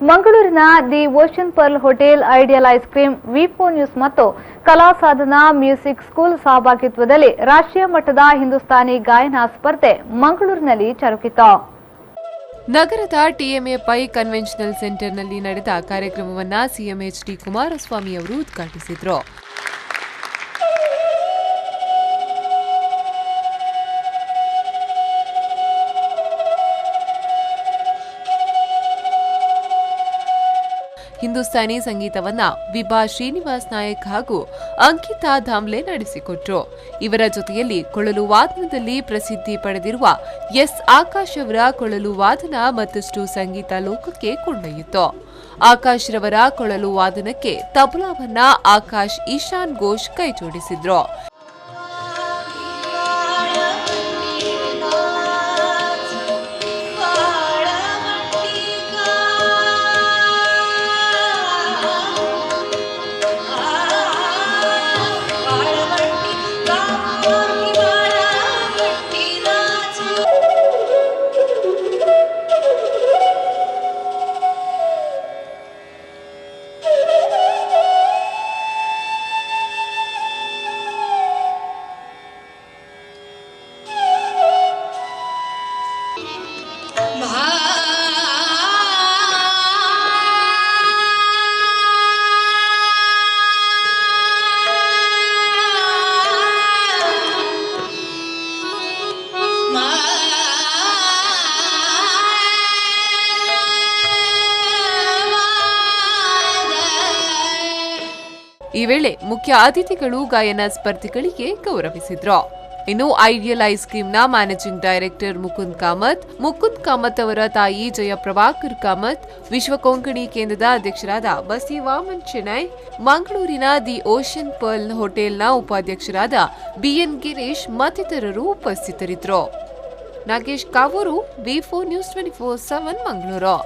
ಮಂಗಳೂರಿನ the ocean pearl hotel, ideal ice cream, V4 news ಮತ್ತು ಕಲಾ ಸಾಧನಾ music school ಸಹಭಾಗಿತ್ವದಲ್ಲಿ ರಾಷ್ಟ್ರೀಯ ಮಟ್ಟದ ಹಿಂದೂಸ್ತಾನಿ ಗಾಯನ ಸ್ಪರ್ಧೆ ಮಂಗಳೂರಿನಲ್ಲಿ ಜರುಗಿತು. ನಗರದ ಟಿಎಂಎ ಪೈ ಕನ್ವೆನ್ಷನಲ್ ಸೆಂಟರ್ನಲ್ಲಿ ನಡೆದ ಕಾರ್ಯಕ್ರಮವನ್ನು ಸಿಎಂ ಎಚ್ಡಿ ಕುಮಾರಸ್ವಾಮಿ ಅವರು ಉದ್ಘಾಟಿಸಿದರು. ಹಿಂದೂಸ್ತಾನಿ ಸಂಗೀತವನ್ನ ವಿಭಾ ಶ್ರೀನಿವಾಸ್ ನಾಯಕ್ ಹಾಗೂ ಅಂಕಿತಾ ಧಾಮ್ಲೆ ನಡೆಸಿಕೊಟ್ರು. ಇವರ ಜೊತೆಯಲ್ಲಿ ಕೊಳಲು ವಾದನದಲ್ಲಿ ಪ್ರಸಿದ್ಧಿ ಪಡೆದಿರುವ ಎಸ್ ಆಕಾಶ್ ಅವರ ಕೊಳಲು ವಾದನ ಮತ್ತಷ್ಟು ಸಂಗೀತ ಲೋಕಕ್ಕೆ ಕೊಂಡೊಯ್ಯಿತು. ಆಕಾಶ್ ರವರ ಕೊಳಲು ವಾದನಕ್ಕೆ ತಬಲಾವನ್ನ ಆಕಾಶ್ ಈಶಾನ್ ಘೋಷ್ ಕೈಜೋಡಿಸಿದ್ರು. ಈ ವೇಳೆ ಮುಖ್ಯ ಅತಿಥಿಗಳು ಗಾಯನ ಸ್ಪರ್ಧಿಗಳಿಗೆ ಗೌರವಿಸಿದ್ರು. ಇನ್ನು ಐಡಿಯಲ್ ಐಸ್ ಕ್ರೀಮ್ನ ಮ್ಯಾನೇಜಿಂಗ್ ಡೈರೆಕ್ಟರ್ ಮುಕುಂದ್ ಕಾಮತ್ ಅವರ ತಾಯಿ ಜಯಪ್ರಭಾಕರ್ ಕಾಮತ್, ವಿಶ್ವ ಕೊಂಕಣಿ ಕೇಂದ್ರದ ಅಧ್ಯಕ್ಷರಾದ ಬಸಿವಾಮನ್ ಚೆನ್ನೈ, ಮಂಗಳೂರಿನ ದಿ ಓಷನ್ ಪರ್ಲ್ ಹೋಟೆಲ್ನ ಉಪಾಧ್ಯಕ್ಷರಾದ ಬಿಎನ್ ಗಿರೀಶ್ ಮತ್ತಿತರರು ಉಪಸ್ಥಿತರಿದ್ದರು. ನಾಗೇಶ್ ಕಾವೂರು, ವಿ4 ನ್ಯೂಸ್ 24/7 ಮಂಗಳೂರು.